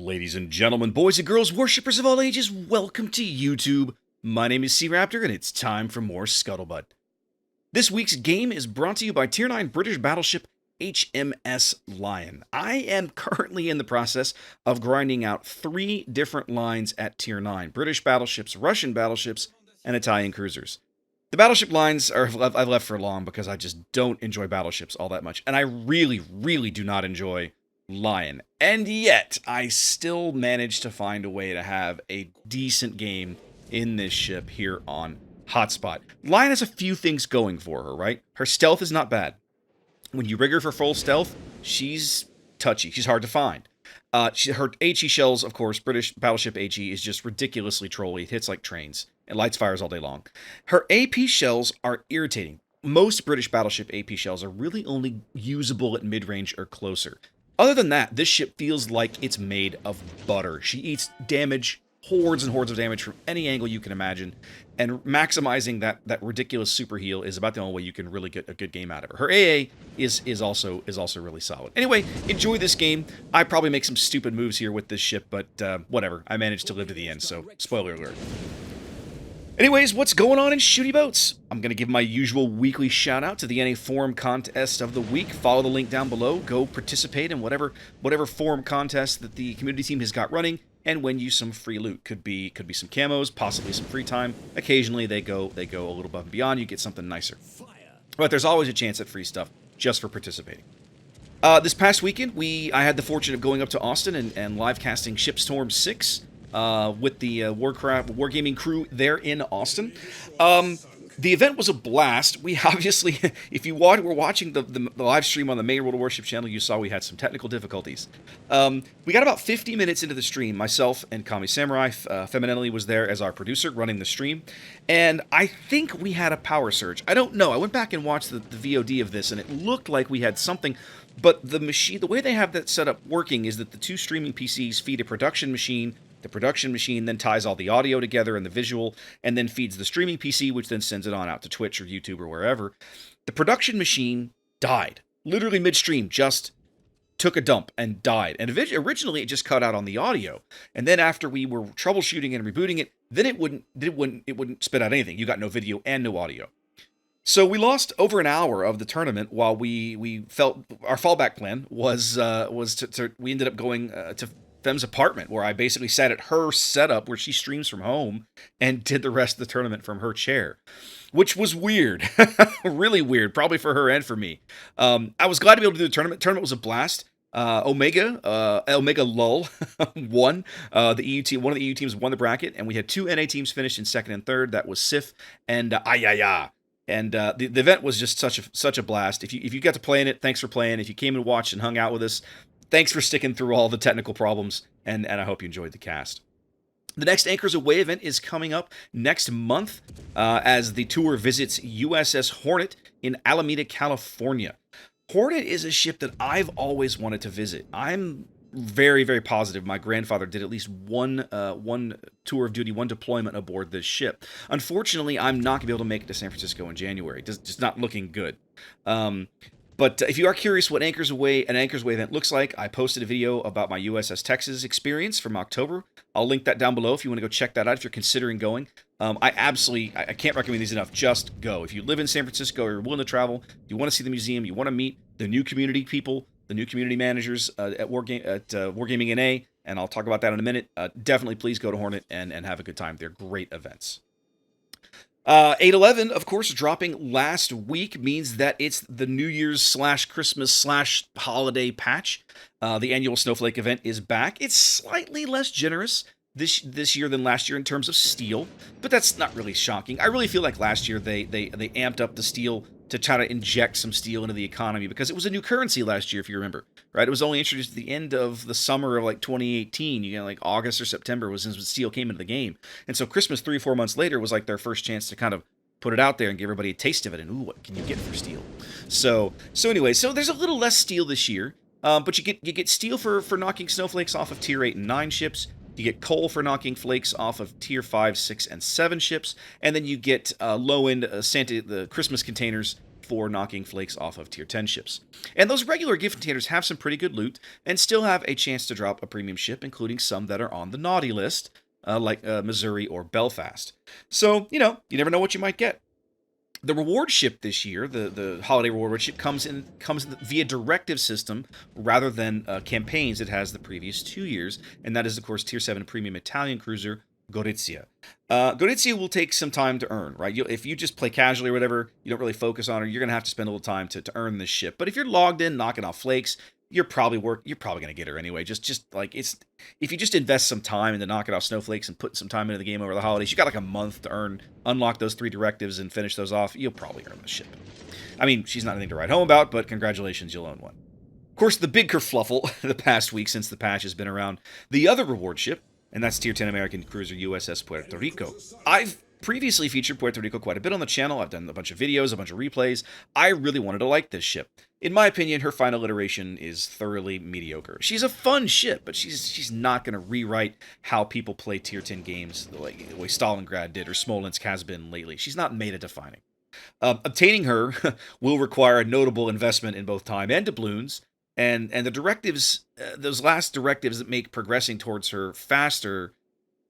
Ladies and gentlemen, boys and girls, worshippers of all ages, welcome to YouTube. My name is SeaRaptor, and it's time for more Scuttlebutt. This week's game is brought to you by Tier 9 British battleship HMS Lion. I am currently in the process of grinding out 3 different lines at Tier 9. British battleships, Russian battleships, and Italian cruisers. The battleship lines I've left for long because I just don't enjoy battleships all that much, and I really do not enjoy Lion. And yet, I still managed to find a way to have a decent game in this ship here on Hotspot. Lion has a few things going for her, right? Her stealth is not bad. When you rig her for full stealth, she's touchy. She's hard to find. Her HE shells, of course, British battleship HE is just ridiculously trolly. It hits like trains. It lights fires all day long. Her AP shells are irritating. Most British battleship AP shells are really only usable at mid-range or closer. Other than that, this ship feels like it's made of butter. She eats damage, hordes and hordes of damage from any angle you can imagine, and maximizing that ridiculous super heal is about the only way you can really get a good game out of her. Her AA is also really solid. Anyway, enjoy this game. I probably make some stupid moves here with this ship, but whatever. I managed to live to the end, so spoiler alert. Anyways, what's going on in Shooty Boats? I'm going to give my usual weekly shout out to the NA Forum Contest of the Week. Follow the link down below. Go participate in whatever forum contest that the community team has got running, and win you some free loot. Could be some camos, possibly some free time. Occasionally they go a little above and beyond. You get something nicer. But there's always a chance at free stuff just for participating. This past weekend, I had the fortune of going up to Austin and live casting Shipstorm 6. With the Wargaming crew there in Austin. The event was a blast. We obviously, if you were watching the live stream on the main World of Warships channel, you saw we had some technical difficulties. We got about 50 minutes into the stream. Myself and Kami Samurai, Femininely was there as our producer running the stream, and I think we had a power surge. I don't know. I went back and watched the VOD of this, and it looked like we had something. But the way they have that set up working is that the 2 streaming PCs feed a production machine. The production machine then ties all the audio together and the visual, and then feeds the streaming PC, which then sends it on out to Twitch or YouTube or wherever. The production machine died. Literally midstream, just took a dump and died. And originally it just cut out on the audio. And then after we were troubleshooting and rebooting it, then it wouldn't spit out anything. You got no video and no audio. So we lost over an hour of the tournament while we felt our fallback plan was we ended up going to Fem's apartment, where I basically sat at her setup where she streams from home and did the rest of the tournament from her chair, which was weird. Really weird, probably for her and for me. I was glad to be able to do the tournament. Tournament was a blast. Omega Lull won. The EU team, one of the EU teams won the bracket, and we had 2 NA teams finished in second and third. That was Sif and Ayaya. And the event was just such a blast. If you got to play in it, thanks for playing. If you came and watched and hung out with us, thanks for sticking through all the technical problems, and I hope you enjoyed the cast. The next Anchors Away event is coming up next month as the tour visits USS Hornet in Alameda, California. Hornet is a ship that I've always wanted to visit. I'm very positive my grandfather did at least one tour of duty, one deployment aboard this ship. Unfortunately, I'm not going to be able to make it to San Francisco in January. Just not looking good. But if you are curious what an Anchors Away event looks like, I posted a video about my USS Texas experience from October. I'll link that down below if you want to go check that out if you're considering going. I can't recommend these enough. Just go. If you live in San Francisco or you're willing to travel, you want to see the museum, you want to meet the new community people, the new community managers at Wargaming NA, and I'll talk about that in a minute. Definitely please go to Hornet and have a good time. They're great events. 8/11, of course, dropping last week means that it's the New Year's / Christmas / holiday patch. The annual Snowflake event is back. It's slightly less generous this year than last year in terms of steel, but that's not really shocking. I really feel like last year they amped up the steel to try to inject some steel into the economy because it was a new currency last year, if you remember, right? It was only introduced at the end of the summer of like 2018. You know, like August or September was when steel came into the game. And so Christmas 3 or 4 months later was like their first chance to kind of put it out there and give everybody a taste of it. And ooh, what can you get for steel? So anyway, so there's a little less steel this year. But you get steel for knocking snowflakes off of tier 8 and 9 ships. You get coal for knocking flakes off of tier 5, 6, and 7 ships, and then you get low-end the Christmas containers for knocking flakes off of tier 10 ships. And those regular gift containers have some pretty good loot, and still have a chance to drop a premium ship, including some that are on the naughty list, like Missouri or Belfast. So, you never know what you might get. The reward ship this year, the holiday reward ship, comes via directive system rather than campaigns it has the previous 2 years, and that is, of course, Tier 7 premium Italian cruiser Gorizia. Gorizia will take some time to earn, right? If you just play casually or whatever, you don't really focus on her, you're going to have to spend a little time to earn this ship. But if you're logged in, knocking off flakes, you're probably going to get her anyway. Just like if you just invest some time into knocking off snowflakes and put some time into the game over the holidays, you got like a month to unlock those 3 directives and finish those off. You'll probably earn the ship. I mean, she's not anything to write home about, but congratulations, you'll own one. Of course, the big kerfluffle the past week since the patch has been around, the other reward ship, and that's Tier 10 American cruiser USS Puerto Rico. I've previously featured Puerto Rico quite a bit on the channel. I've done a bunch of videos, a bunch of replays. I really wanted to like this ship. In my opinion, her final iteration is thoroughly mediocre. She's a fun ship, but she's not going to rewrite how people play Tier 10 games the way Stalingrad did or Smolensk has been lately. She's not meta-defining. Obtaining her will require a notable investment in both time and doubloons, and the directives, those last directives that make progressing towards her faster,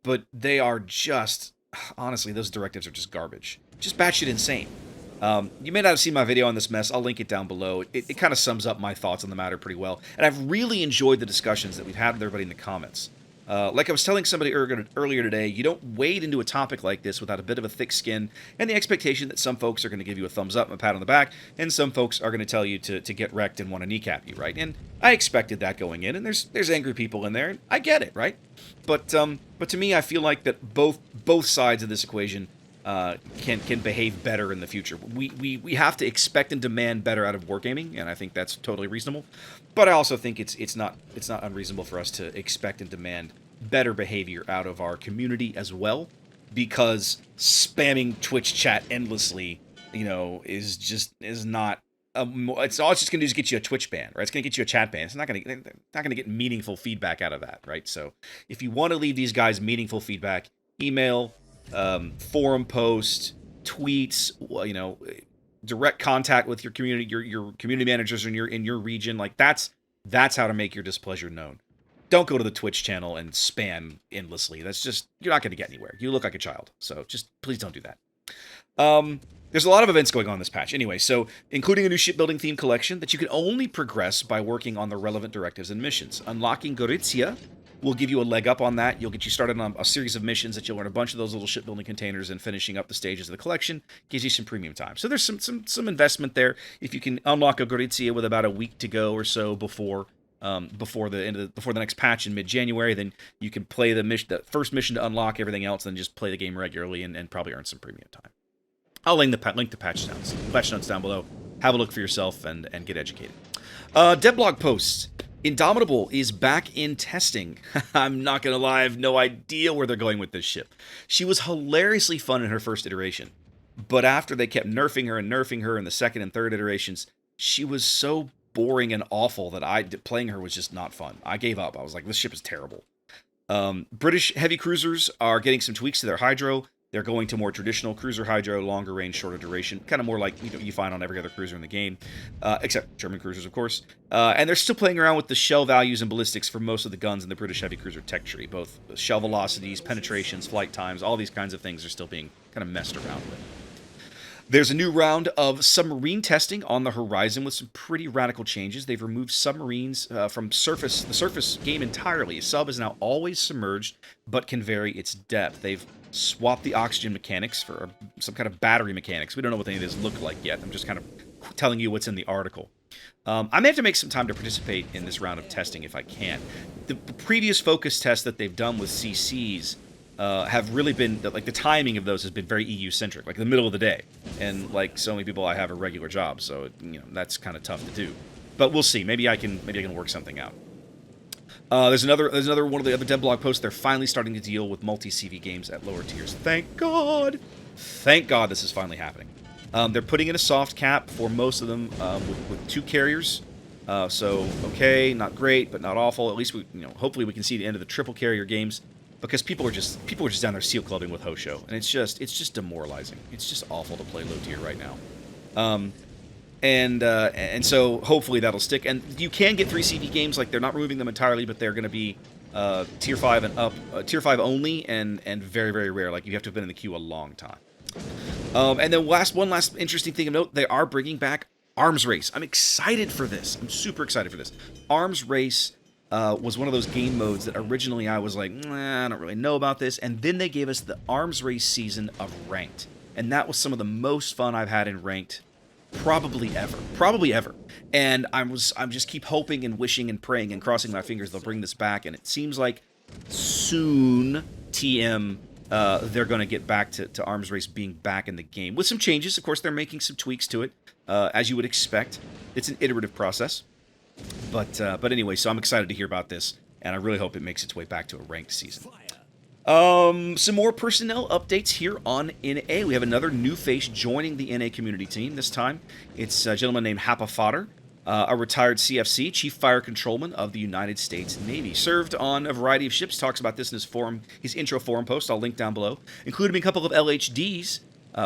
but they are just, honestly, those directives are just garbage. Just batshit insane. You may not have seen my video on this mess. I'll link it down below. It kind of sums up my thoughts on the matter pretty well. And I've really enjoyed the discussions that we've had with everybody in the comments. Like I was telling somebody earlier today, you don't wade into a topic like this without a bit of a thick skin and the expectation that some folks are going to give you a thumbs up and a pat on the back, and some folks are going to tell you to get wrecked and want to kneecap you, right? And I expected that going in, and there's angry people in there, and I get it, right? But to me, I feel like that both sides of this equation can behave better in the future. We have to expect and demand better out of wargaming, and I think that's totally reasonable. But I also think it's not unreasonable for us to expect and demand better behavior out of our community as well, because spamming Twitch chat endlessly, is not. It's all it's just gonna do is get you a Twitch ban, right? It's gonna get you a chat ban. It's not gonna get meaningful feedback out of that, right? So if you want to leave these guys meaningful feedback, email, forum post, tweets, direct contact with your community, your community managers in your region. Like that's how to make your displeasure known. Don't go to the Twitch channel and spam endlessly. That's just, you're not going to get anywhere. You look like a child. So just please don't do that. There's a lot of events going on this patch. Anyway, so including a new shipbuilding theme collection that you can only progress by working on the relevant directives and missions. Unlocking Gorizia will give you a leg up on that. You'll get you started on a series of missions that you'll earn a bunch of those little shipbuilding containers, and finishing up the stages of the collection gives you some premium time. So there's some investment there. If you can unlock a Gorizia with about a week to go or so before the next patch in mid-January, then you can play the first mission to unlock everything else, and then just play the game regularly and probably earn some premium time. I'll link the patch notes down below. Have a look for yourself and get educated. Devlog posts. Indomitable is back in testing. I'm not going to lie, I have no idea where they're going with this ship. She was hilariously fun in her first iteration, but after they kept nerfing her in the second and third iterations, she was so boring and awful that playing her was just not fun. I gave up. I was like, this ship is terrible. British heavy cruisers are getting some tweaks to their hydro. They're going to more traditional cruiser hydro, longer range, shorter duration, kind of more like you find on every other cruiser in the game, except German cruisers, of course. And they're still playing around with the shell values and ballistics for most of the guns in the British heavy cruiser tech tree. Both shell velocities, penetrations, flight times, all these kinds of things are still being kind of messed around with. There's a new round of submarine testing on the horizon with some pretty radical changes. They've removed submarines from the surface game entirely. A sub is now always submerged, but can vary its depth. They've swapped the oxygen mechanics for some kind of battery mechanics. We don't know what any of this look like yet. I'm just kind of telling you what's in the article. I may have to make some time to participate in this round of testing if I can. The previous focus tests that they've done with CCs have really been, like, the timing of those has been very EU-centric, like the middle of the day. And like so many people, I have a regular job, so that's kind of tough to do. But we'll see. Maybe I can work something out. There's another one of the other devlog posts. They're finally starting to deal with multi-CV games at lower tiers. Thank God! Thank God this is finally happening. They're putting in a soft cap for most of them with 2 carriers. So okay, not great, but not awful. At least we, hopefully we can see the end of the triple carrier games, because people are just down there seal clubbing with Hosho, and it's just demoralizing. It's just awful to play low tier right now. And so hopefully that'll stick. And you can get 3 CV games, like they're not removing them entirely, but they're going to be tier 5 and up, tier 5 only, and very, very rare. Like you have to have been in the queue a long time. And then one last interesting thing of note, they are bringing back Arms Race. I'm excited for this. I'm super excited for this. Arms Race was one of those game modes that originally I was like, I don't really know about this. And then they gave us the Arms Race season of Ranked. And that was some of the most fun I've had in Ranked probably ever. And I'm just keep hoping and wishing and praying and crossing my fingers they'll bring this back. And it seems like soon TM they're going to get back to Arms Race being back in the game with some changes. Of course, they're making some tweaks to it, as you would expect. It's an iterative process. But anyway, so I'm excited to hear about this, and I really hope it makes its way back to a ranked season. Some more personnel updates here on NA. We have another new face joining the NA community team. This time, it's a gentleman named Hapa Fodder, a retired CFC, Chief Fire Controlman of the United States Navy. Served on a variety of ships. Talks about this in his intro forum post. I'll link down below. Including a couple of LHDs,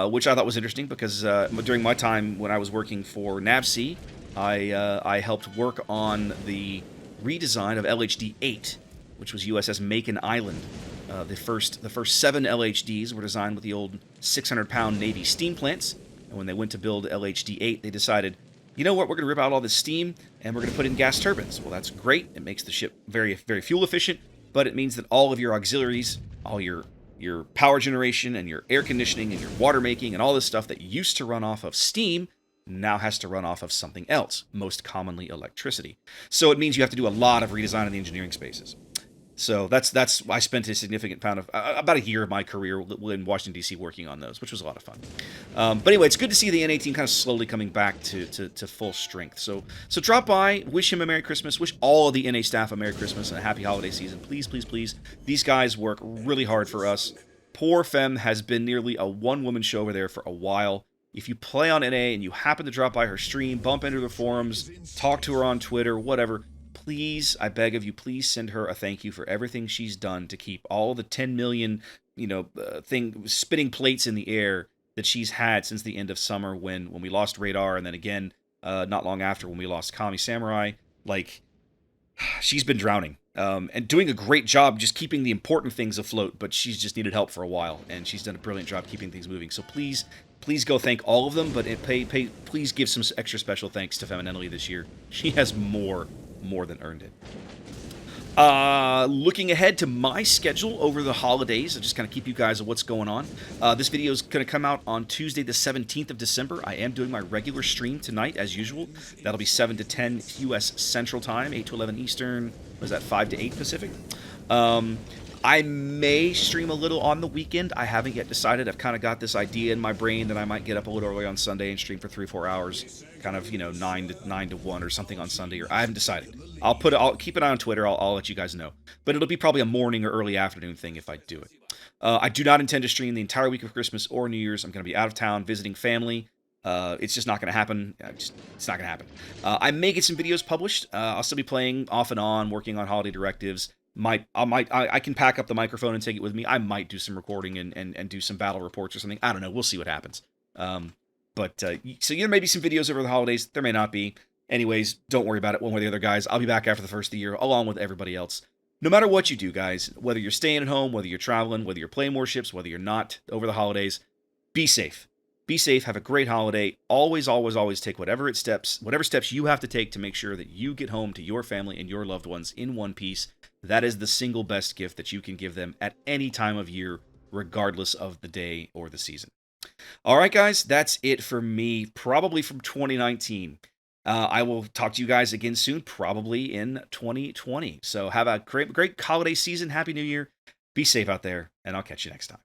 which I thought was interesting because during my time when I was working for NAVSEA, I helped work on the redesign of LHD 8, which was USS Macon Island. The first 7 LHDs were designed with the old 600-pound Navy steam plants, and when they went to build LHD 8, they decided, you know what, we're going to rip out all this steam, and we're going to put in gas turbines. Well, that's great. It makes the ship very, very fuel efficient, but it means that all of your auxiliaries, all your power generation and your air conditioning and your water making and all this stuff that used to run off of steam now has to run off of something else, most commonly electricity. So it means you have to do a lot of redesign in the engineering spaces. So that's I spent a significant amount of about a year of my career in Washington D.C. working on those, which was a lot of fun. But anyway, it's good to see the NA team kind of slowly coming back to full strength. So drop by, wish him a Merry Christmas, wish all of the NA staff a Merry Christmas and a happy holiday season. Please, please, please. These guys work really hard for us. Poor Femme has been nearly a one-woman show over there for a while. If you play on NA and you happen to drop by her stream, bump into the forums, talk to her on Twitter, whatever, please, I beg of you, please send her a thank you for everything she's done to keep all the 10 million, spinning plates in the air that she's had since the end of summer when we lost Radar, and then again, not long after when we lost Kami Samurai. Like, she's been drowning. And doing a great job just keeping the important things afloat, but she's just needed help for a while, and she's done a brilliant job keeping things moving. So please go thank all of them, but please give some extra special thanks to Femininely this year. She has more than earned it. Looking ahead to my schedule over the holidays, I'll just kind of keep you guys on what's going on. This video is going to come out on Tuesday the 17th of December. I am doing my regular stream tonight, as usual. That'll be 7 to 10 U.S. Central Time, 8 to 11 Eastern, what is that, 5 to 8 Pacific? I may stream a little on the weekend. I haven't yet decided. I've kind of got this idea in my brain that I might get up a little early on Sunday and stream for 3-4 hours, kind of, 9 to 1 or something on Sunday. Or I haven't decided. I'll keep an eye on Twitter. I'll let you guys know. But it'll be probably a morning or early afternoon thing if I do it. I do not intend to stream the entire week of Christmas or New Year's. I'm going to be out of town visiting family. It's just not going to happen. It's not going to happen. I may get some videos published. I'll still be playing off and on, working on holiday directives. I can pack up the microphone and take it with me. I might do some recording and do some battle reports or something. I don't know. We'll see what happens. So there may be some videos over the holidays. There may not be. Anyways, don't worry about it one way or the other, guys. I'll be back after the first of the year, along with everybody else. No matter what you do, guys, whether you're staying at home, whether you're traveling, whether you're playing Warships, whether you're not over the holidays, be safe. Be safe. Have a great holiday. Always, always, always take whatever steps you have to take to make sure that you get home to your family and your loved ones in one piece. That is the single best gift that you can give them at any time of year, regardless of the day or the season. All right, guys, that's it for me, probably from 2019. I will talk to you guys again soon, probably in 2020. So have a great holiday season. Happy New Year. Be safe out there, and I'll catch you next time.